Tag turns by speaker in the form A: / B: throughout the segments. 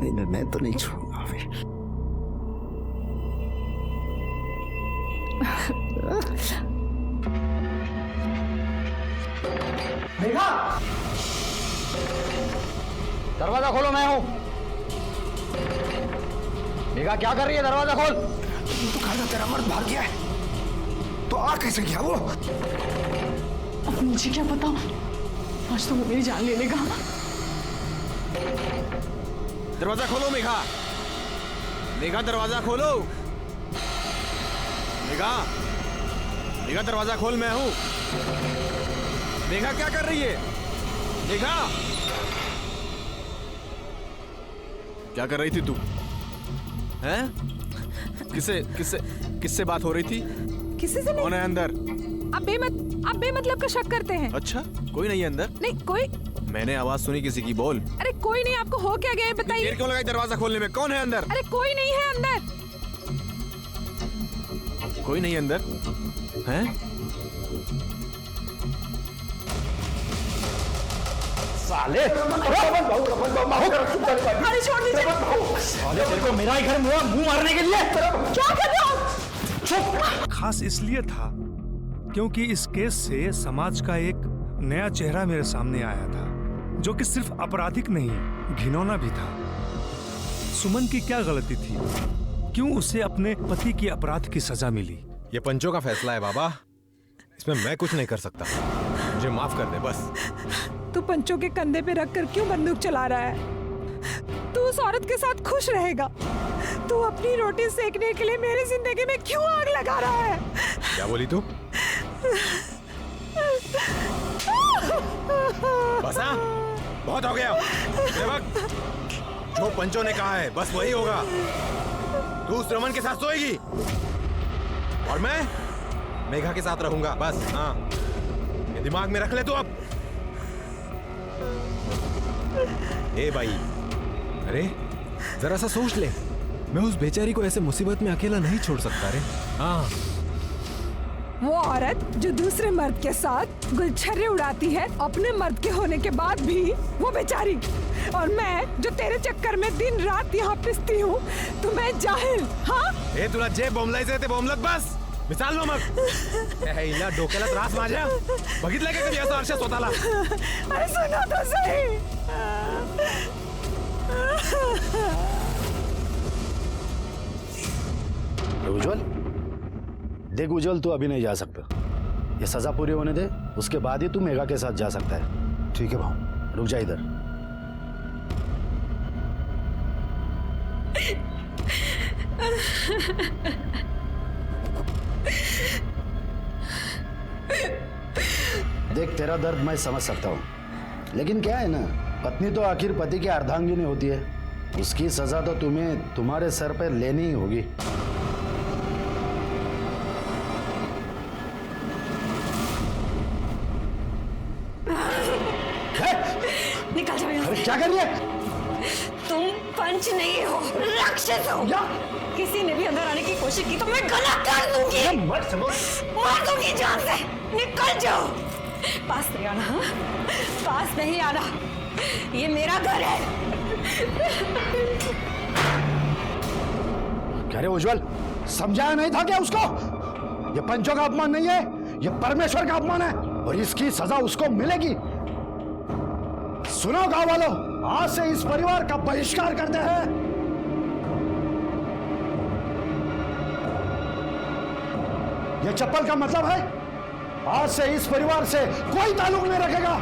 A: नहीं, मैं तो नहीं छोड़ूंगा फिर।
B: मेघा, दरवाजा खोलो, मैं हूं। मेघा क्या कर रही है? दरवाजा खोल।
A: तो कहा था तेरा मर्द भाग गया है, तो आ कैसे गया वो?
C: अब मुझे क्या पता, आज तो वो मेरी जान ले लेगा।
D: दरवाजा खोलो मेघा, मेघा दरवाजा खोलो। मेघा, मेघा दरवाजा खोल, मैं हूं। मेघा क्या कर रही है? मेघा, क्या कर रही थी तू? हैं? किससे बात हो रही थी?
E: किसी से नहीं।
D: कौन है अंदर?
E: आप बेमतलब का शक करते हैं।
D: अच्छा, कोई नहीं है अंदर?
E: नहीं कोई।
D: मैंने आवाज सुनी किसी की, बोल।
E: अरे कोई नहीं, आपको हो क्या गया बताइए।
D: देर क्यों लगाई दरवाजा खोलने में? कौन है अंदर?
E: अरे कोई नहीं है अंदर।
D: कोई नहीं अंदर हैं?
B: साले,
E: अरे छोड़ दीजिए।
B: साले तेरे को मेरा ही घर मुंह मारने के लिए
E: क्या कर रहे हो?
B: चुप।
F: खास इसलिए था क्योंकि इस केस से समाज का एक नया चेहरा मेरे सामने आया था, जो कि सिर्फ आपराधिक नहीं, घिनौना भी था। सुमन की क्या गलती थी? क्यों उसे अपने पति की अपराध की सजा मिली?
D: ये पंचों का फैसला है बाबा, इसमें मैं कुछ नहीं कर सकता। मुझे माफ कर दे बस।
E: तू पंचों के कंधे पे रखकर क्यों बंदूक चला रहा है? तू उस औरत के साथ खुश रहेगा? तू अपनी रोटी सेकने के लिए मेरी जिंदगी में क्यों आग लगा रहा है?
D: क्या बोली तू? बस हाँ, बहुत हो गया। सेवक, जो पंचों ने कहा है बस वही होगा। तू उस रमन के साथ सोएगी और मैं मेघा के साथ रहूंगा, बस। हाँ, ये दिमाग में रख ले तू अब। ए भाई, अरे जरा सा सोच ले, मैं उस बेचारी को ऐसे मुसीबत में अकेला नहीं छोड़ सकता रे। हाँ,
E: वो औरत जो दूसरे मर्द के साथ गुलछर्रे उड़ाती है अपने मर्द के होने के बाद भी, वो बेचारी। और मैं जो तेरे चक्कर में दिन रात यहाँ पिसती हूँ, तो मैं जाहिल? हाँ,
D: ए तुला जे बोंबलायचं ते बोंबलत बस, मिसाल नो मग। हिला डोक्याला त्रास माझ्या, बघितलं का कधी असं आरशात स्वतःला?
E: अरे सुनो तो सही।
A: उज्जवल, देख उज्जवल, तू अभी नहीं जा सकता। ये सजा पूरी होने दे, उसके बाद ही तू मेघा के साथ जा सकता है। ठीक है भाऊ, रुक जा इधर। देख, तेरा दर्द मैं समझ सकता हूँ, लेकिन क्या है ना, पत्नी तो आखिर पति की अर्धांगिनी होती है। उसकी सजा तो तुम्हें तुम्हारे सर पर लेनी ही होगी।
E: निकल जाओ यहाँ से।
A: क्या कर रही है?
E: तुम पंच नहीं हो, राक्षस हो। किसी ने भी अंदर आने की कोशिश की तो मैं गला काट दूंगी, मार दूंगी जान से। निकल जाओ, पास नहीं आना। हाँ? पास नहीं आना, ये मेरा घर है।
A: क्या रे उज्जवल, समझाया नहीं था क्या उसको? ये पंचों का अपमान नहीं है, ये परमेश्वर का अपमान है, और इसकी सजा उसको मिलेगी। सुनो गांव वालों, आज से इस परिवार का बहिष्कार करते हैं। ये चप्पल का मतलब है, आज से इस परिवार से कोई ताल्लुक नहीं रखेगा।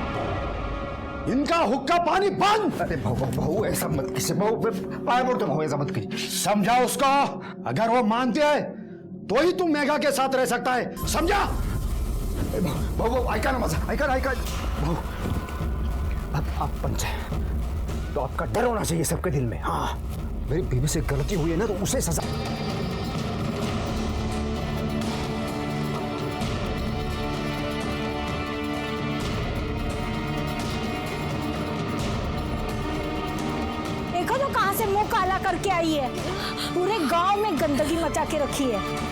A: इनका हुक्का पानी बंद।
B: अरे भाऊ ऐसा मत कीजिए भाऊ, पाया पड़ता भाऊ, ऐसा मत कीजिए।
A: समझा उसको, अगर वो मानते हैं तो ही तुम मेघा के साथ रह सकता है, समझा?
B: भाऊ ऐका ना माझा, ऐका भाऊ, आप पंच है तो आपका डर होना चाहिए सबके दिल में। हाँ, मेरी बीवी से गलती हुई है ना, तो उसे सजा।
G: देखो तो कहां से मुंह काला करके आई है, पूरे गांव में गंदगी मचा के रखी है।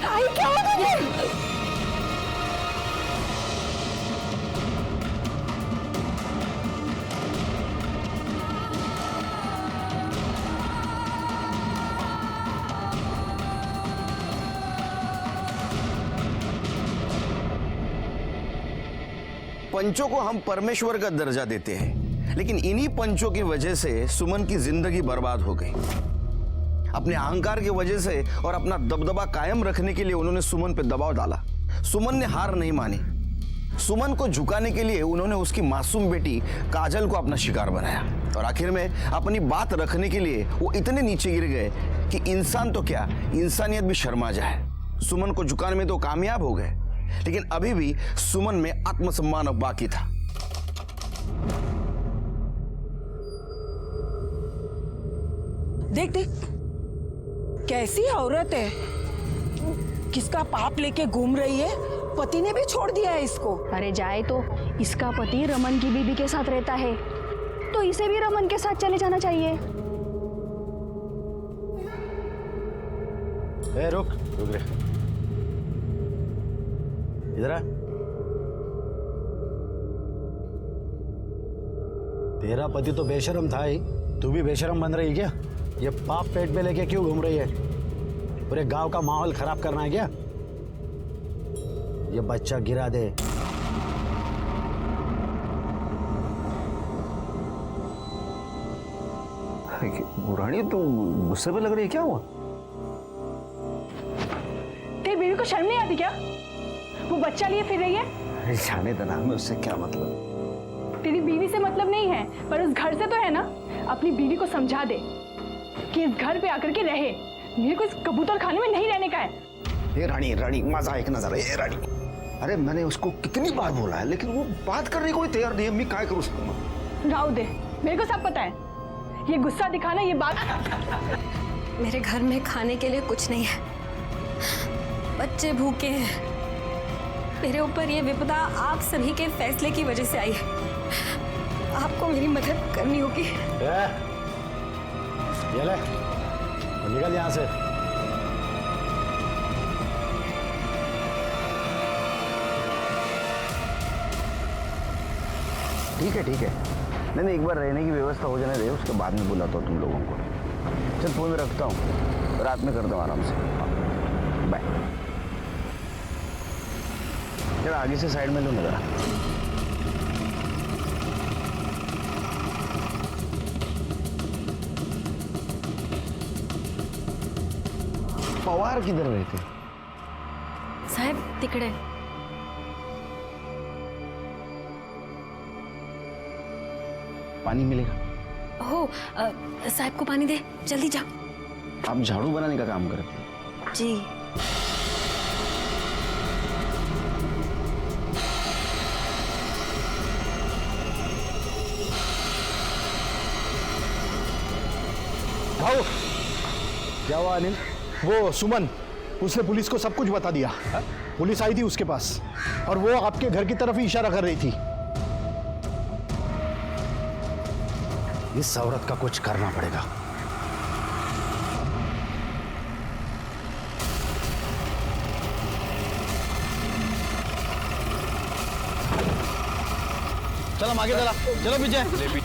E: आई क्या हो तुझे?
H: पंचों को हम परमेश्वर का दर्जा देते हैं, लेकिन इन्हीं पंचों की वजह से सुमन की जिंदगी बर्बाद हो गई। अपने अहंकार की वजह से और अपना दबदबा कायम रखने के लिए उन्होंने सुमन पर दबाव डाला। सुमन ने हार नहीं मानी। सुमन को झुकाने के लिए उन्होंने उसकी मासूम बेटी काजल को अपना शिकार बनाया, और आखिर में अपनी बात रखने के लिए वो इतने नीचे गिर गए कि इंसान तो क्या, इंसानियत भी शर्मा जाए। सुमन को झुकाने में तो कामयाब हो गए, लेकिन अभी भी सुमन में आत्मसम्मान अब बाकी था।
G: देख देख कैसी औरत है, किसका पाप लेके घूम रही है। पति ने भी छोड़ दिया है इसको।
I: अरे जाए तो, इसका पति रमन की बीबी के साथ रहता है, तो इसे भी रमन के साथ चले जाना चाहिए।
A: ए रुक रुक रे, इधर आ। तेरा पति तो बेशरम था ही, तू भी बेशरम बन रही है क्या? ये पाप पेट पे लेके क्यों घूम रही है? पूरे गांव का माहौल खराब करना है क्या? ये बच्चा गिरा दे।
B: रानी तू गुस्से में लग रही है, क्या हुआ?
I: तेरी बीवी को शर्म नहीं आती क्या? वो बच्चा लिए फिर रही है।
B: अरे जाने देना, हमें उससे क्या मतलब?
I: तेरी बीवी से मतलब नहीं है, पर उस घर से तो है ना। अपनी बीवी को समझा दे कि इस घर पे आकर के रहे। मेरे को इस कबूतर खाने में नहीं रहने का है।
B: ये रानी रानी मजा एक नजर है। ये रानी, अरे मैंने उसको कितनी बार बोला है, लेकिन वो बात करने को तैयार नहीं है। मैं क्या करूँ उसको?
I: राव दे, मेरे को सब पता है। ये गुस्सा दिखाना, ये बात।
E: मेरे घर में खाने के लिए कुछ नहीं है, बच्चे भूखे हैं। मेरे ऊपर ये विपदा आप सभी के फैसले की वजह से आई है। आपको मेरी मदद करनी होगी।
A: ये ले, निकल यहाँ से।
H: ठीक है ठीक है, नहीं एक बार रहने की व्यवस्था हो जाने दे, उसके बाद में बुलाता हूँ तुम लोगों को। चल फोन में रखता हूँ, रात में करता हूँ आराम से। बाय। जरा आगे से साइड में लो ना। पवार किधर रहते?
E: साहब तिकडे।
H: पानी मिलेगा?
E: हो साहब को पानी दे, जल्दी जा।
H: आप झाड़ू बनाने का काम करते हैं?
E: जी।
B: भाऊ, क्या हुआ अनिल? वो सुमन, उसने पुलिस को सब कुछ बता दिया। पुलिस आई थी उसके पास और वो आपके घर की तरफ ही इशारा कर रही थी।
A: इस औरत का कुछ करना पड़ेगा।
H: चलो हम आगे, चला चलो पीछे।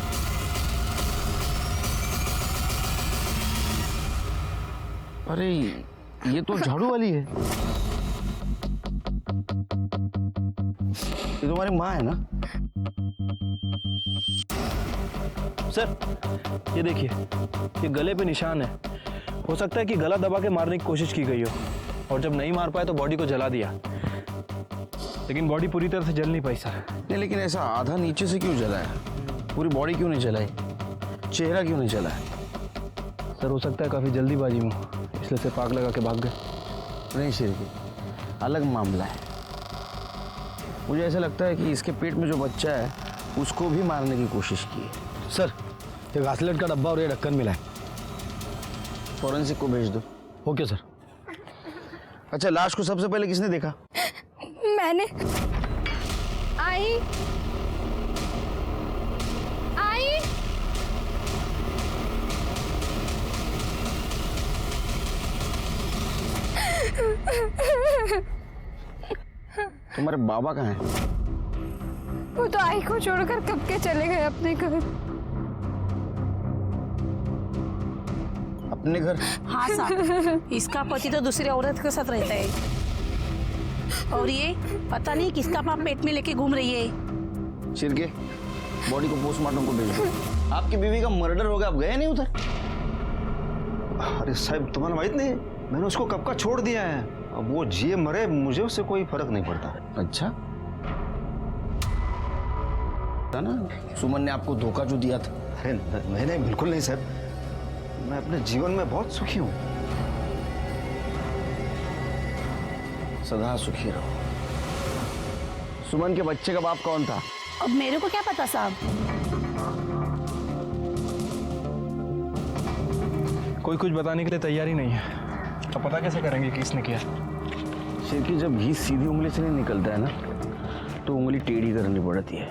H: अरे ये तो झाड़ू वाली है। ये तुम्हारी माँ है ना?
J: सर ये देखिए, ये गले पे निशान है। हो सकता है कि गला दबा के मारने की कोशिश की गई हो, और जब नहीं मार पाए तो बॉडी को जला दिया, लेकिन बॉडी पूरी तरह से जल नहीं पाई सर।
H: नहीं, लेकिन ऐसा आधा नीचे से क्यों जला है? पूरी बॉडी क्यों नहीं जलाई? चेहरा क्यों नहीं जला है?
J: सर हो सकता है काफ़ी जल्दीबाजी में, इसलिए से पाक लगा के भाग गए।
H: नहीं श्री, अलग मामला है। मुझे ऐसा लगता है कि इसके पेट में जो बच्चा है उसको भी मारने की कोशिश की है।
A: सर, ये घासलेट का डब्बा और ये ढक्कन मिला है,
H: फॉरेंसिक को भेज दो।
A: Okay sir.
H: अच्छा, लाश को सबसे पहले किसने देखा?
E: मैंने। आई आई
H: तुम्हारे बाबा कहाँ हैं?
E: वो तो आई को छोड़कर कब के चले गए अपने घर।
H: अपने घर?
G: हाँ साहब, इसका पति तो दूसरी औरत के साथ रहता है और ये पता नहीं किसका पाप पेट में लेके घूम रही है।
H: शिरके, बॉडी को पोस्टमार्टम को भेज दो। आपकी बीवी का मर्डर हो गया, आप गए नहीं उधर?
B: अरे साहब, तुम्हें माहित नहीं, मैंने उसको कब का छोड़ दिया है। अब वो जिए मरे, मुझे उससे कोई फर्क नहीं पड़ता।
H: अच्छा, था ना सुमन ने आपको धोखा जो दिया था?
B: अरे नहीं, बिल्कुल नहीं साहब, मैं अपने जीवन में बहुत सुखी हूँ।
H: सदा सुखी रहो। सुमन के बच्चे का बाप कौन था?
G: अब मेरे को क्या पता साहब।
J: कोई कुछ बताने के लिए तैयार ही नहीं है, तो पता कैसे करेंगे कि किसने किया?
H: शिरकी, जब घी सीधी उंगली से नहीं निकलता है ना, तो उंगली टेढ़ी करनी पड़ती है।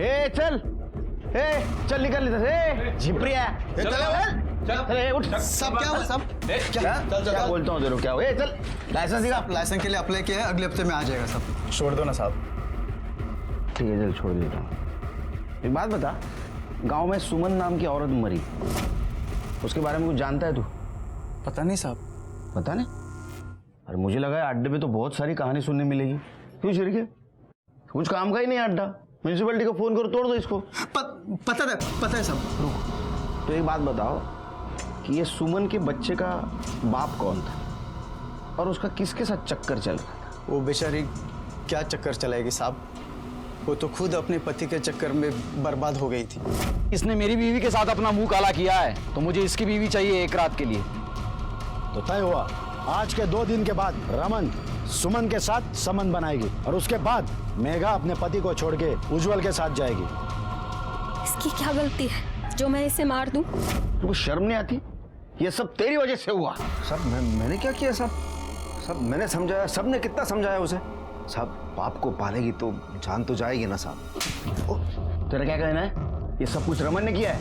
H: ए चल, ए चल निकल इधर से। झिपरिया चल उठ।
B: सब क्या हुआ? सब
H: क्या बोलता हूँ तेरे को? क्या हुआ? चल, लाइसेंस दिखा।
B: लाइसेंस के लिए अप्लाई किया है, अगले हफ्ते में आ जाएगा सब।
J: छोड़ दो ना साहब।
H: ठीक है, चल छोड़ देता हूँ। एक बात बता, गांव में सुमन नाम की औरत मरी, उसके बारे में कुछ जानता है तू?
B: पता नहीं साहब।
H: पता नहीं? अरे मुझे लगा है अड्डे पे तो बहुत सारी कहानी सुनने मिलेगी। क्यों शिरके, कुछ काम का ही नहीं अड्डा। म्यूनसिपैलिटी को फोन करो, तोड़ दो इसको।
B: पता है साहब।
H: तो एक बात बताओ कि ये सुमन के बच्चे का बाप कौन था और उसका किसके साथ चक्कर चल रहा था?
B: वो बेचारी क्या चक्कर चलाएगी साहब, वो तो खुद अपने पति के चक्कर में बर्बाद हो गई थी।
A: इसने मेरी बीवी के साथ अपना मुंह काला किया है, तो मुझे इसकी बीवी चाहिए एक रात के लिए। तो तय हुआ, आज के 2 दिन के बाद रमन सुमन के साथ संबंध बनाएगी और उसके बाद मेघा अपने पति को छोड़ के उज्जवल के साथ जाएगी।
E: इसकी क्या गलती है जो मैं इसे मार दूं?
H: तुमको शर्म नहीं आती? ये सब तेरी वजह से हुआ।
B: साहब मैंने क्या किया साहब? साहब मैंने समझाया, सब ने कितना समझाया उसे। साहब बाप को पालेगी तो जान तो जाएगी ना साहब।
H: तेरा क्या कहना है? ये सब कुछ रमन ने किया है?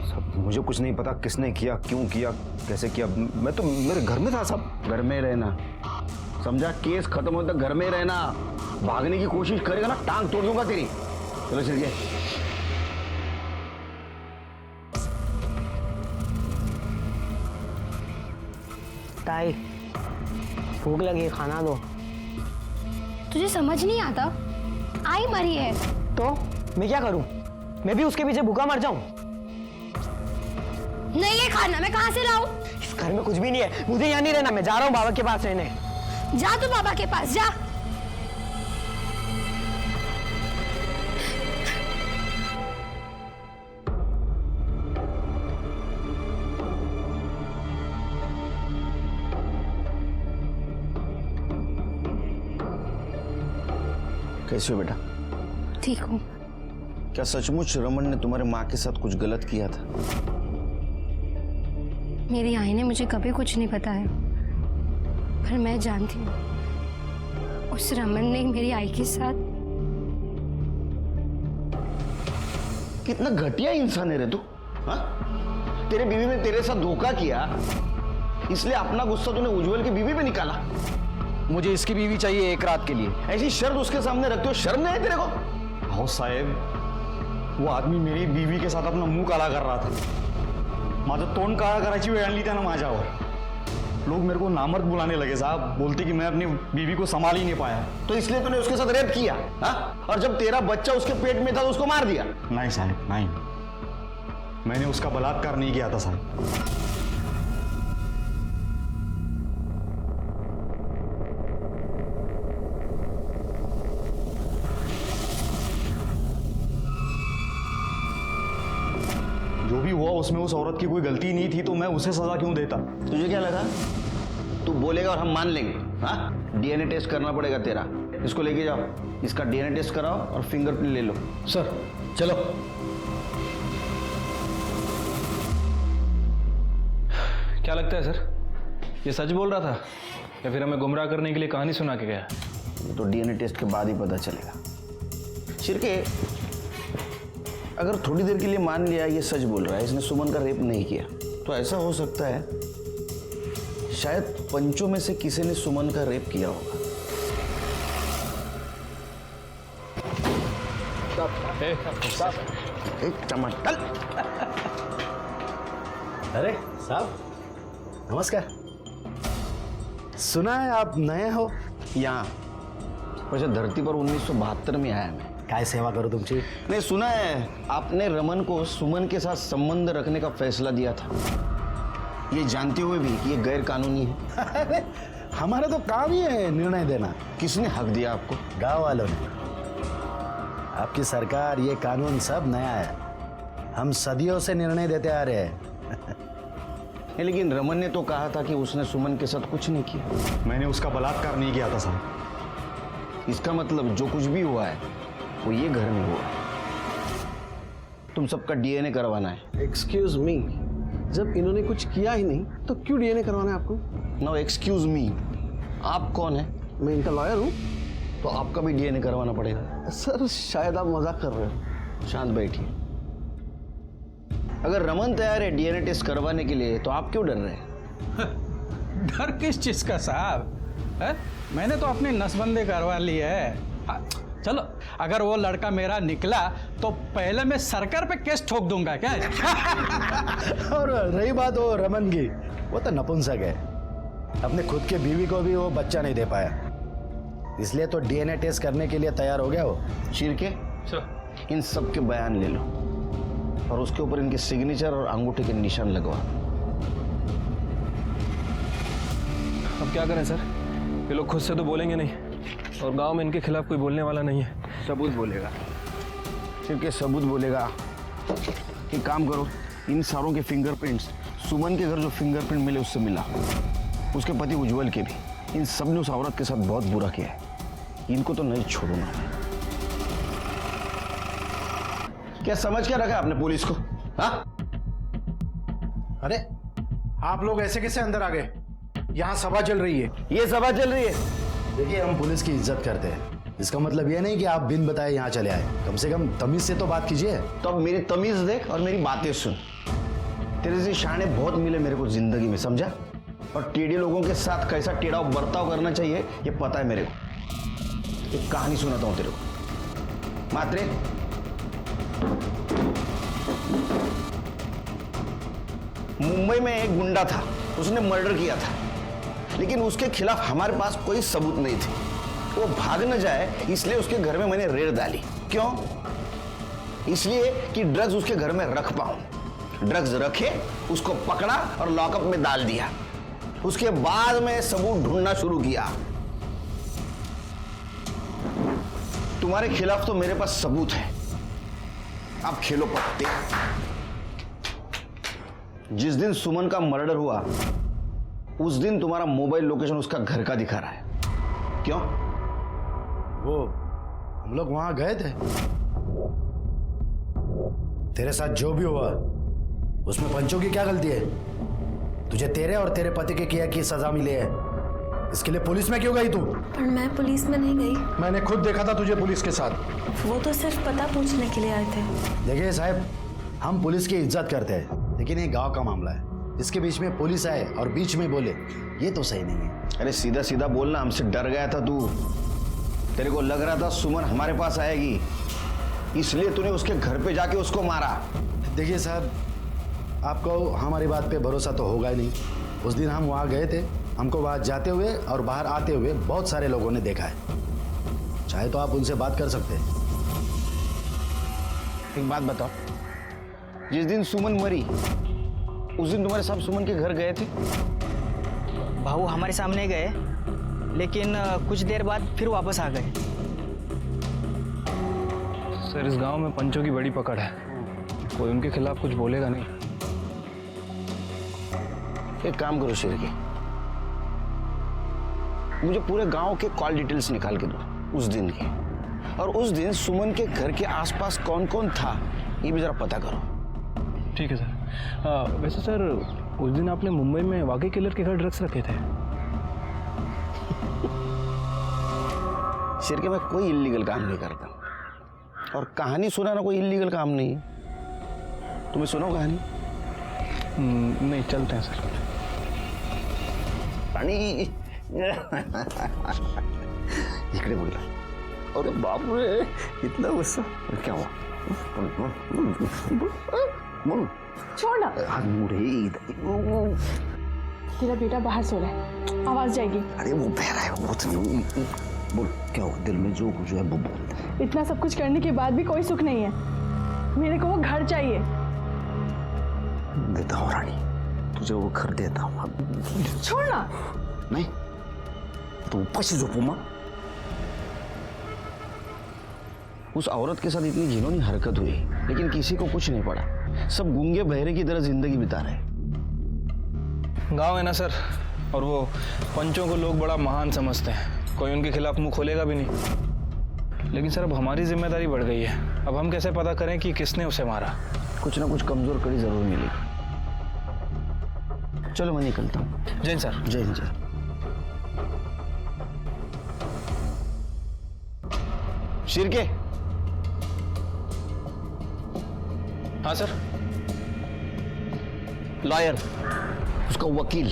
B: साहब मुझे कुछ नहीं पता किसने किया, क्यों किया, कैसे किया। मैं तो मेरे घर में था साहब।
H: घर में रहना, समझा? केस खत्म होने तक घर में रहना। भागने की कोशिश करेगा ना, टांग तोड़ दूंगा तेरी। चलो चल के।
G: ताई, भूख लगी है, खाना दो।
E: तुझे समझ नहीं आता? आई मरी है
G: तो मैं क्या करूं? मैं भी उसके पीछे भूखा मर जाऊं?
E: नहीं है खाना, मैं कहाँ से लाऊं?
G: इस घर में कुछ भी नहीं है, मुझे यहाँ नहीं रहना। मैं जा रहा हूँ बाबा के पास रहने।
E: जा तू बाबा के पास जा।
H: कैसे हो बेटा?
E: ठीक हूँ।
H: क्या सचमुच रमन ने तुम्हारे माँ के साथ कुछ गलत किया था?
E: मेरी आई ने मुझे कभी कुछ नहीं बताया, पर मैं जानती हूँ उस रमन ने मेरी आई के साथ।
H: कितना घटिया इंसान है रे तू, हाँ? तेरे बीवी ने तेरे साथ धोखा किया, इसलिए अपना गुस्सा तूने उज्जवल की बीवी पे निकाला।
A: मुझे इसकी बीवी चाहिए एक रात के लिए।
H: ऐसी शर्त उसके सामने रखते हो, शर्म नहीं है तेरे को?
B: हाँ साहेब, वो आदमी मेरी बीवी के साथ अपना मुंह काला कर रहा था। माझं तोंड काळा करायची वेळ आणली त्यानं माझ्यावर। लोग मेरे को नामर्द बुलाने लगे साहब, बोलते कि मैं अपनी बीवी को संभाल ही नहीं पाया।
H: तो इसलिए तूने उसके साथ रेप किया, हाँ? और जब तेरा बच्चा उसके पेट में था तो उसको मार दिया?
B: नहीं साहब, नहीं, मैंने उसका बलात्कार नहीं किया था साहब। जो भी हुआ उसमें उस औरत की कोई गलती नहीं थी, तो मैं उसे सजा क्यों देता?
H: तुझे क्या लगा तू बोलेगा और हम मान लेंगे? हाँ, डीएनए टेस्ट करना पड़ेगा तेरा। इसको लेके जाओ, इसका डीएनए टेस्ट कराओ और फिंगरप्रिंट ले लो।
A: सर चलो।
J: क्या लगता है सर, ये सच बोल रहा था या फिर हमें गुमराह करने के लिए कहानी सुना के गया?
H: ये तो डीएनए टेस्ट के बाद ही पता चलेगा। शिरके, अगर थोड़ी देर के लिए मान लिया ये सच बोल रहा है, इसने सुमन का रेप नहीं किया, तो ऐसा हो सकता है शायद पंचों में से किसी ने सुमन का रेप किया होगा। एक टमाटर।
A: अरे साहब, नमस्कार। सुना है आप नए हो
H: यहाँ वैसे धरती पर 1972 में आया मैं।
A: काय सेवा करूं तुमची?
H: नहीं, सुना है आपने रमन को सुमन के साथ संबंध रखने का फैसला दिया था, ये जानते हुए भी कि ये गैर कानूनी है।
A: अरे हमारा तो काम ही है निर्णय देना।
H: किसने हक दिया आपको?
A: गांव वालों ने। आपकी सरकार, ये कानून सब नया है, हम सदियों से निर्णय देते आ रहे हैं।
H: लेकिन रमन ने तो कहा था कि उसने सुमन के साथ कुछ नहीं किया।
B: मैंने उसका बलात्कार नहीं किया था साहब।
H: इसका मतलब जो कुछ भी हुआ है वो ये घर में हुआ। तुम सबका डीएनए करवाना है।
K: एक्सक्यूज मी, जब इन्होंने कुछ किया ही नहीं तो क्यों डीएनए करवाना है आपको?
H: नो एक्सक्यूज मी, आप कौन है?
K: मैं इनका लॉयर हूँ।
H: तो आपका भी डीएनए करवाना पड़ेगा।
K: सर शायद आप मजाक कर रहे हो।
H: शांत बैठिए। अगर रमन तैयार है डीएनए टेस्ट करवाने के लिए तो आप क्यों डर रहे हैं?
L: डर किस चीज का साहब है? मैंने तो अपनी नसबंदी करवा ली है। चलो, अगर वो लड़का मेरा निकला तो पहले मैं सरकार पे केस ठोक दूंगा क्या?
A: और रही बात वो रमन की, वो तो नपुंसक है, अपने खुद के बीवी को भी वो बच्चा नहीं दे पाया, इसलिए तो डीएनए टेस्ट करने के लिए तैयार हो गया वो।
H: शिरके, इन सब के बयान ले लो और उसके ऊपर इनके सिग्नेचर और अंगूठे के निशान लगवा।
J: अब क्या करें सर? ये लोग खुद से तो बोलेंगे नहीं और गांव में इनके खिलाफ कोई बोलने वाला नहीं है।
H: सबूत बोलेगा। शिरके सबूत बोलेगा। एक काम करो, इन सारों के फिंगरप्रिंट्स सुमन के घर जो फिंगरप्रिंट मिले उससे मिला, उसके पति उज्जवल के भी। इन सब ने उस औरत के साथ बहुत बुरा किया है, इनको तो नहीं छोड़ूंगा मैं। क्या समझ क्या रखा आपने पुलिस को? हाँ?
A: अरे आप लोग ऐसे कैसे अंदर आ गए? यहाँ सभा चल रही है।
H: ये सभा चल रही है।
A: देखिए, हम पुलिस की इज्जत करते हैं, इसका मतलब ये नहीं कि आप बिन बताए यहाँ चले आए। कम से कम तमीज से तो बात कीजिए।
H: तो अब मेरी तमीज देख और मेरी बातें सुन। तेरे से शाने बहुत मिले मेरे को जिंदगी में, समझा? और टेढ़े लोगों के साथ कैसा टेढ़ा बर्ताव करना चाहिए ये पता है मेरे को। एक कहानी सुनाता हूँ तेरे को। मात्रे, मुंबई में एक गुंडा था, उसने मर्डर किया था, लेकिन उसके खिलाफ हमारे पास कोई सबूत नहीं थे। वो भाग न जाए इसलिए उसके घर में मैंने रेड डाली। क्यों? इसलिए कि ड्रग्स उसके घर में रख पाऊं। ड्रग्स रखे, उसको पकड़ा और लॉकअप में डाल दिया। उसके बाद में सबूत ढूंढना शुरू किया। तुम्हारे खिलाफ तो मेरे पास सबूत है, अब खेलो पत्ते। जिस दिन सुमन का मर्डर हुआ उस दिन तुम्हारा मोबाइल लोकेशन उसका घर का दिखा रहा है। क्यों?
A: वो हम लोग वहां गए थे। तेरे साथ जो भी हुआ उसमें पंचों की क्या गलती है? तुझे तेरे और तेरे पति के किया की सजा मिली है, इसके लिए पुलिस में क्यों गई तू?
E: पर मैं पुलिस में नहीं गई।
A: मैंने खुद देखा था तुझे पुलिस के साथ।
E: वो तो सिर्फ पता पूछने के लिए आए थे।
A: देखिए साहब, हम पुलिस की इज्जत करते हैं, लेकिन ये गांव का मामला है, इसके बीच में पुलिस आए और बीच में बोले, ये तो सही नहीं है।
H: अरे सीधा सीधा बोलना, हमसे डर गया था तू। तेरे को लग रहा था सुमन हमारे पास आएगी, इसलिए तूने उसके घर पे जाके उसको मारा।
A: देखिए साहब, आपको हमारी बात पे भरोसा तो होगा ही नहीं। उस दिन हम वहाँ गए थे, हमको वहाँ जाते हुए और बाहर आते हुए बहुत सारे लोगों ने देखा है। चाहे तो आप उनसे बात कर सकते हैं।
H: एक बात बताओ, जिस दिन सुमन मरी उस दिन तुम्हारे साहब सुमन के घर गए थे?
M: भाऊ हमारे सामने गए, लेकिन कुछ देर बाद फिर वापस आ गए।
J: सर, इस गांव में पंचों की बड़ी पकड़ है, कोई उनके खिलाफ कुछ बोलेगा नहीं।
H: एक काम करो शिरके, मुझे पूरे गांव के कॉल डिटेल्स निकाल के दो उस दिन के, और उस दिन सुमन के घर के आसपास कौन कौन था ये भी जरा पता करो।
J: ठीक है सर। वैसे सर, उस दिन आपने मुंबई में वाकई किलर के घर ड्रग्स रखे थे?
H: शिरके, मैं कोई इल्लीगल काम नहीं करता, और कहानी सुनाना कोई इल्लीगल काम नहीं है। तुम्हें सुनाओ कहानी?
J: नहीं, चलते हैं सर।
H: राणी इकडे बोलला. अरे बापरे, इतना गुस्सा क्या हुआ? बोल.
I: छोड़ ना.
H: हाथ मुड़े.
I: तेरा बेटा बाहर सो रहा है, आवाज जाएगी.
H: अरे वो बह रहा है, वो बोल क्या हुआ? दिल में जो कुछ है वो बोल.
I: इतना सब कुछ करने के बाद भी कोई सुख नहीं है. मेरे को वो घर चाहिए.
H: देता हूँ रानी, तुझे वो घर देता हूँ.
I: छोड़ ना.
H: नहीं तो ऊपर से झोपू माँ. उस औरत के साथ इतनी घिनौनी हरकत हुई, लेकिन किसी को कुछ नहीं पड़ा. सब गूंगे बहरे की तरह जिंदगी बिता रहे.
J: गांव है ना सर, और वो पंचों को लोग बड़ा महान समझते हैं. कोई उनके खिलाफ मुंह खोलेगा भी नहीं. लेकिन सर अब हमारी जिम्मेदारी बढ़ गई है. अब हम कैसे पता करें कि किसने उसे मारा?
H: कुछ ना कुछ कमजोर कड़ी जरूर मिलेगी. चलो मैं निकलता हूँ.
J: जैन सर.
H: जय हिंद. जय. शिरके.
J: हाँ सर.
H: लॉयर, उसका वकील,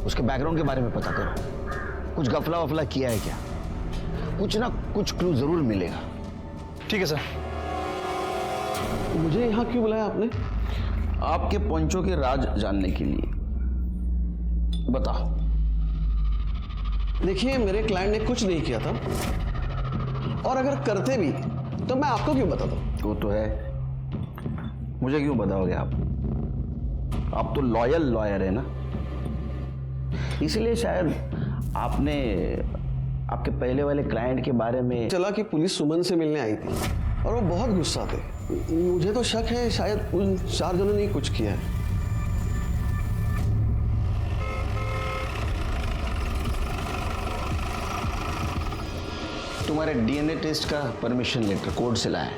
H: उसके बैकग्राउंड के बारे में पता करो. कुछ गफला वफला किया है क्या? कुछ ना कुछ क्लू जरूर मिलेगा.
J: ठीक है सर.
K: मुझे यहाँ क्यों बुलाया आपने?
H: आपके पंचों के राज जानने के लिए. बताओ.
K: देखिए, मेरे क्लाइंट ने कुछ नहीं किया था, और अगर करते भी तो मैं आपको क्यों बताता?
H: वो तो है. मुझे क्यों बताओगे आप? आप तो लॉयल लॉयर है ना, इसलिए शायद आपने आपके पहले वाले क्लाइंट के बारे में.
K: चला कि पुलिस सुमन से मिलने आई थी और वो बहुत गुस्सा थे. मुझे तो शक है शायद उन 4 जनों ने कुछ किया है.
H: तुम्हारे डीएनए टेस्ट का परमिशन लेटर कोर्ट से लाया है.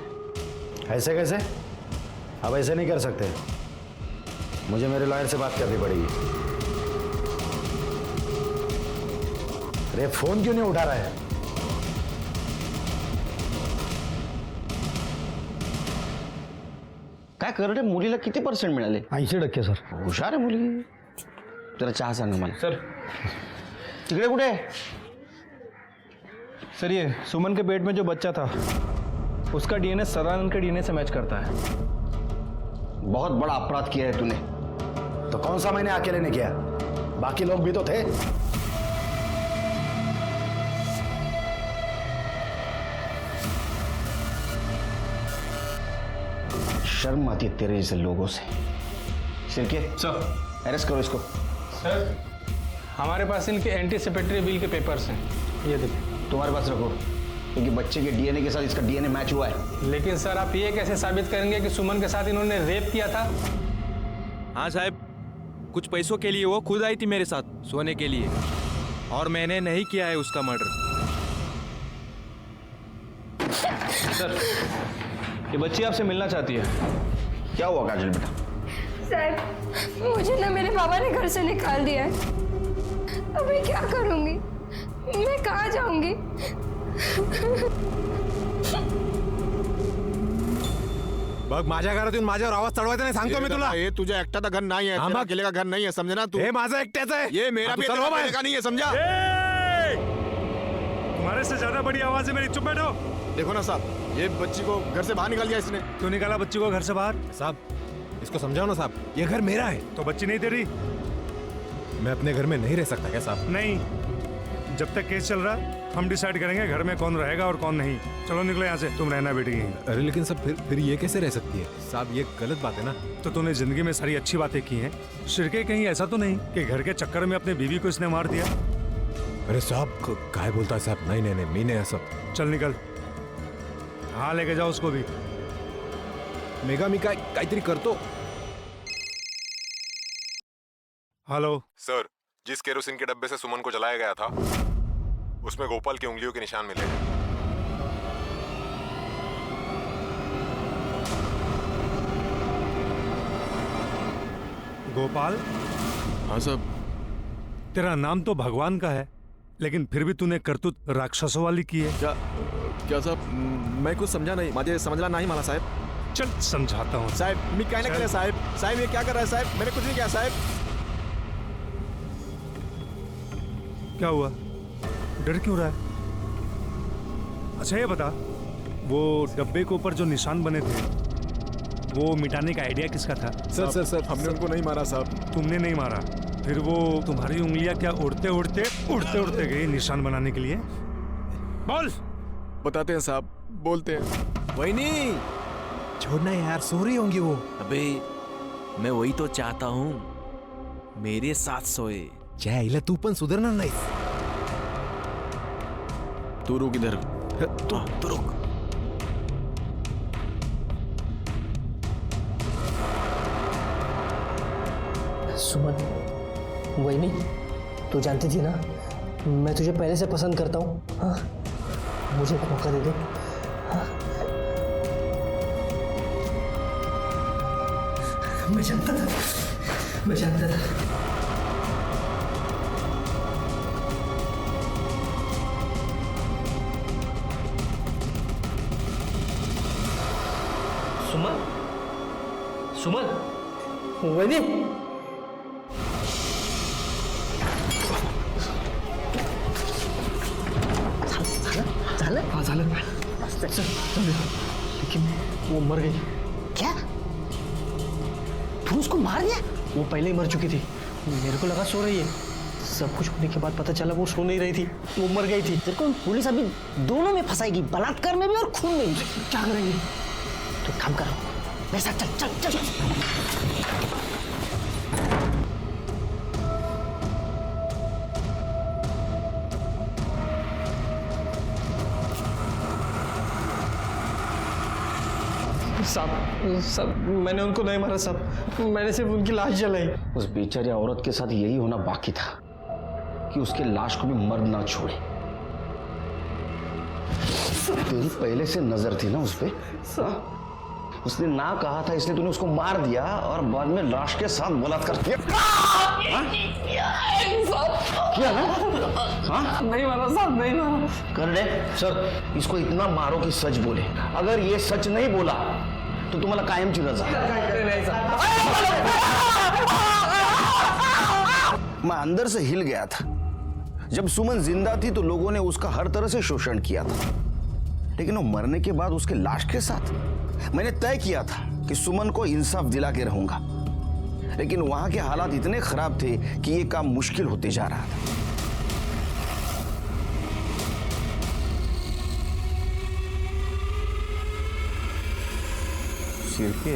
A: ऐसे कैसे? अब ऐसे नहीं कर सकते. मुझे मेरे लॉयर से बात करनी पड़ेगी. अरे फोन क्यों नहीं उठा रहा है?
H: काय करडे, मुलीला किती % मिळाले?
A: 80% सर.
H: हुशार आहे मुलगी. जरा चहा सांग मला.
J: सर.
H: तिकडे कुठे?
J: सर ये सुमन के पेट में जो बच्चा था, उसका डीएनए सदानंद के डीएनए से मैच करता है.
H: बहुत बड़ा अपराध किया है तूने.
A: तो कौन सा मैंने अकेले ने किया? बाकी लोग भी तो थे.
H: शर्म आती है तेरे जैसे लोगों से. शिरके,
J: सर.
H: अरेस्ट करो इसको.
L: सर, हमारे पास इनके एंटीसिपेटरी बिल के पेपर्स हैं. ये देखिए.
H: तुम्हारे पास रखो, क्योंकि बच्चे के डीएनए के साथ इसका डीएनए मैच हुआ है.
L: लेकिन सर, आप ये कैसे साबित करेंगे कि सुमन के साथ इन्होंने रेप किया था?
D: हाँ साहब, कुछ पैसों के लिए वो खुद आई थी मेरे साथ सोने के लिए, और मैंने नहीं किया है उसका मर्डर.
J: सर, ये बच्ची आपसे मिलना चाहती है.
H: क्या हुआ काजल बेटा?
E: सर, मुझे ना मेरे बाबा ने घर से निकाल दिया है. अब मैं क्या करूंगी? मैं कहाँ जाऊंगी?
D: बघ, माझ्या घरात येऊन माझ्यावर आवाज चढवायचा नाही, सांगतो मी तुला.
N: हे तुझ्या एकट्याचं घर नाही आहे, तेरा अकेले का घर नाही है, समझे ना तू.
D: हे माझं एकट्याचं आहे.
N: ये मेरा भी अकेले का नहीं है, समझा?
F: तुम्हारे से ज्यादा बड़ी आवाज है मेरी. चुप बैठो.
N: देखो ना साहब, ये बच्ची को घर से बाहर निकाल दिया इसने.
F: क्यों निकाला बच्ची को घर से बाहर?
D: साहब, इसको समझाओ ना साहब, ये घर मेरा है.
F: तो बच्ची नहीं तेरी?
D: मैं अपने घर में नहीं रह सकता क्या साहब?
F: नहीं, जब तक केस चल रहा हम डिसाइड करेंगे घर में कौन रहेगा और कौन नहीं. चलो निकलो यहाँ से. तुम रहना बेटी यहीं.
D: अरे लेकिन सब फिर ये कैसे रह सकती है साहब? ये गलत बात है ना.
F: तो तूने जिंदगी में सारी अच्छी बातें की हैं. शिरके, कहीं ऐसा तो नहीं कि घर के चक्कर में अपनी बीवी को इसने मार दिया?
D: अरे साहब, काय बोलता है साहब? नहीं नहीं नहीं, मी नाही असं.
F: चल निकल. हाँ, लेके जाओ उसको भी.
D: मेघा, मी काहीतरी करतो.
F: हेलो
O: सर, जिस केरोसिन के डब्बे से सुमन को जलाया गया था, उसमें गोपाल की उंगलियों के निशान मिले.
F: गोपाल?
N: हाँ साहब.
F: तेरा नाम तो भगवान का है, लेकिन फिर भी तूने करतूत राक्षसों वाली की है.
N: क्या साहब, मैं कुछ समझा नहीं. माझे समझला नाही मला साहेब.
F: चल समझाता हूँ.
N: साहेब, मी काय नाही केलं साहेब. साहेब, ये क्या कर रहा है साहेब? मैंने कुछ नहीं किया साहेब.
F: क्या हुआ? डर क्यों रहा है? अच्छा ये बता, वो डब्बे के ऊपर जो निशान बने थे वो मिटाने का आइडिया किसका था?
N: सर हमने उनको नहीं मारा साहब।
F: तुमने नहीं मारा? फिर वो तुम्हारी उंगलियां क्या उड़ते उड़ते गई निशान बनाने के लिए? बोल।
N: बताते हैं साहब, बोलते हैं। वही नहीं, छोड़ना यार, सो रही होंगी वो।
P: अबे मैं वही तो चाहता हूँ, मेरे साथ सोए।
N: जायला तू पण सुधारणार नाही।
P: तू रुक इधर, तू रुक।
Q: सुमन, वही नहीं, तू जानती थी ना मैं तुझे पहले से पसंद करता हूँ। हाँ, मुझे एक मौका दे दे। हाँ? मैं जानता था। सुमन, वही झालं। लेकिन वो मर गई। क्या? तू उसको मार दिया? वो पहले ही मर चुकी थी, मेरे को लगा सो रही है। सब कुछ होने के बाद पता चला वो सो नहीं रही थी, वो मर गई थी। तेरे को पुलिस अभी दोनों में फंसाएगी, बलात्कार में भी और खून में भी। क्या करेंगे? तो काम करो, मेरे साथ चल। सब मैंने उनको नहीं मारा साहब, मैंने सिर्फ उनकी लाश जलाई।
H: उस बेचारी औरत के साथ यही होना बाकी था कि उसके लाश को भी मर्द ना छोड़े। तेरी पहले से नजर थी ना उस पे। उसने ना कहा था इसलिए तूने उसको मार दिया और बाद में लाश के साथ बलात्कार किया। क्या ना? हाँ? नहीं मारा साहब, नहीं मारा। कर दे सर, इसको इतना मारो कि सच बोले। अगर ये सच नहीं बोला तो तुम्हाला कायमची रजा। मैं अंदर से हिल गया था। जब सुमन जिंदा थी तो लोगों ने उसका हर तरह से शोषण किया था, लेकिन वो मरने के बाद उसके लाश के साथ मैंने तय किया था कि सुमन को इंसाफ दिला के रहूंगा। लेकिन वहां के हालात इतने खराब थे कि ये काम मुश्किल होते जा रहा था। सिर पे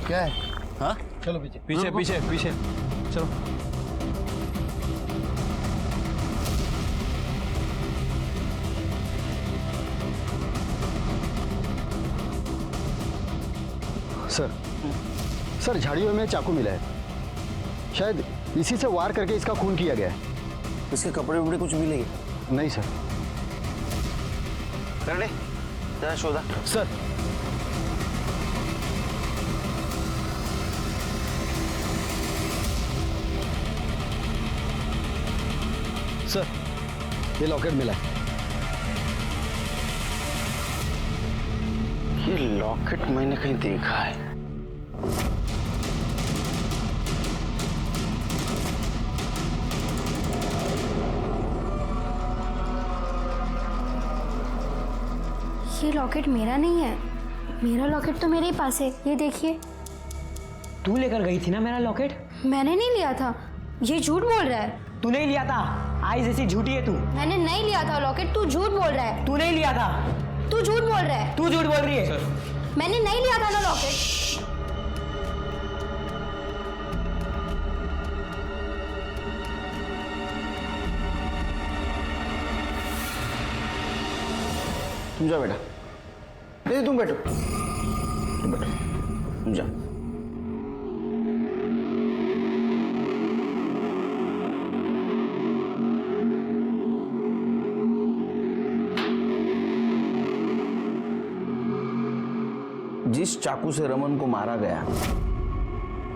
H: क्या है? हाँ,
J: चलो पीछे चलो।
A: सर झाड़ियों में चाकू मिला है, शायद इसी से वार करके इसका खून किया गया है।
H: इसके कपड़े वपड़े कुछ मिले?
A: नहीं सर।
H: कर ले जरा शोधा।
A: सर ये लॉकेट मिला है।
H: ये लॉकेट मैंने कहीं देखा है।
R: ये लॉकेट मेरा नहीं है, मेरा लॉकेट तो मेरे ही पास है। ये देखिए।
Q: तू लेकर गई थी ना मेरा लॉकेट?
R: मैंने नहीं लिया था, ये झूठ बोल रहा है।
Q: तू नहीं लिया था, आई जैसी झूठी है तू।
R: मैंने नहीं लिया था लॉकेट, तू झूठ बोल रहा है।
Q: तू नहीं लिया था,
R: तू झूठ बोल रहा है।
Q: तू झूठ बोल रही है।
R: मैंने नहीं लिया था ना लॉकेट।
H: तुम जाओ बेटा। नहीं तुम बैठो, तुम बैठो, तुम जाओ। जिस चाकू से रमन को मारा गया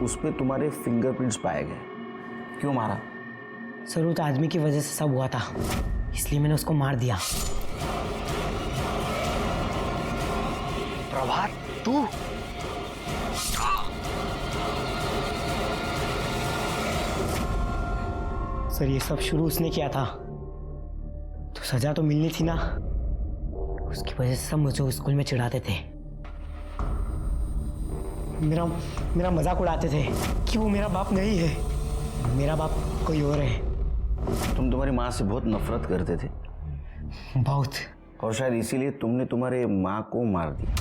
H: उस पे तुम्हारे फिंगरप्रिंट्स पाए गए। क्यों मारा?
Q: सर उस आदमी की वजह से सब हुआ था, इसलिए मैंने उसको मार दिया।
H: प्रभात, तू?
Q: सर ये सब शुरू उसने किया था, तो सजा तो मिलनी थी ना। उसकी वजह से सब मुझे स्कूल में चिढ़ाते थे, मेरा मजाक उड़ाते थे कि वो मेरा बाप नहीं है, मेरा बाप कोई और है।
H: तुम तुम्हारी माँ से बहुत नफरत करते थे?
Q: बहुत।
H: और शायद इसीलिए तुमने तुम्हारे माँ को मार दिया।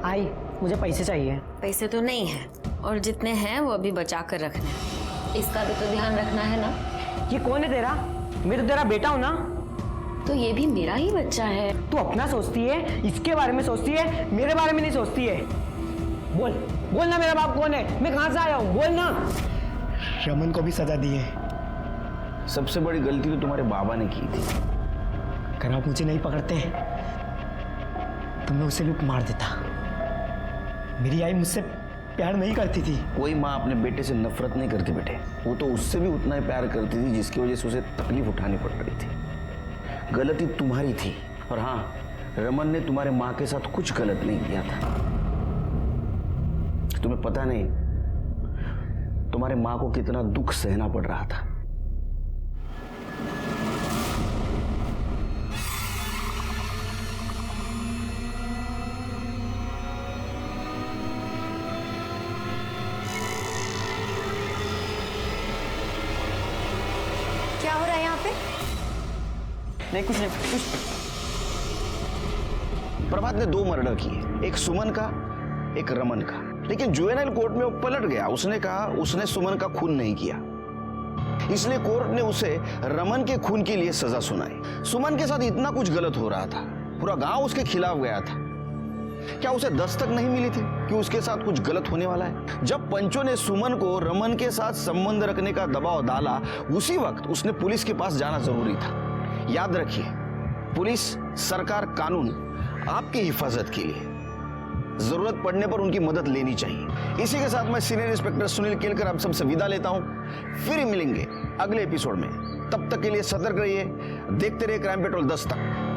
Q: आई, मुझे पैसे चाहिए।
E: पैसे तो नहीं है, और जितने हैं वो अभी बचा कर रखने हैं। इसका भी तो ध्यान रखना है ना।
Q: ये कौन है तेरा? मैं तो तेरा बेटा हूँ ना।
E: तो ये भी मेरा ही बच्चा है।
Q: तू अपना सोचती है, इसके बारे में सोचती है, मेरे बारे में नहीं सोचती है। बोल बोल ना, मेरा बाप कौन है, मैं कहाँ से आया हूँ, बोल ना। रमन को भी सजा दी है।
H: सबसे बड़ी गलती तो तुम्हारे बाबा ने की थी।
Q: अगर आप मुझे नहीं पकड़ते तो मैं उसे भी मार देता। मेरी आई मुझसे प्यार नहीं करती थी।
H: कोई माँ अपने बेटे से नफरत नहीं करती बेटे, वो तो उससे भी उतना ही प्यार करती थी जिसकी वजह से उसे तकलीफ उठानी पड़ रही थी। गलती तुम्हारी थी। और हाँ, रमन ने तुम्हारे माँ के साथ कुछ गलत नहीं किया था। तुम्हें पता नहीं तुम्हारे माँ को कितना दुख सहना पड़ रहा था।
E: क्या हो रहा है यहाँ पे?
Q: नहीं कुछ नहीं, कुछ।
H: प्रभात ने 2 मर्डर किए, एक सुमन का, एक रमन का। लेकिन जुवेनाइल कोर्ट में वो पलट गया। उसने कहा उसने सुमन का खून नहीं किया, इसलिए कोर्ट ने उसे रमन के खून के लिए सजा सुनाई। सुमन के साथ इतना कुछ गलत हो रहा था, पूरा गांव उसके खिलाफ गया था। क्या उसे दस्तक नहीं मिली थी कि उसके साथ कुछ गलत होने वाला है? जब पंचों ने सुमन को रमन के साथ संबंध रखने का दबाव डाला, उसी वक्त उसने पुलिस के पास जाना जरूरी था। याद रखिए, पुलिस, सरकार, कानून आपकी हिफाजत के लिए, जरूरत पड़ने पर उनकी मदद लेनी चाहिए। इसी के साथ मैं सीनियर इंस्पेक्टर सुनील केलकर आप सबसे विदा लेता हूं। फिर मिलेंगे अगले एपिसोड में। तब तक के लिए सतर्क रहिए, देखते रहिए क्राइम पेट्रोल 10 तक।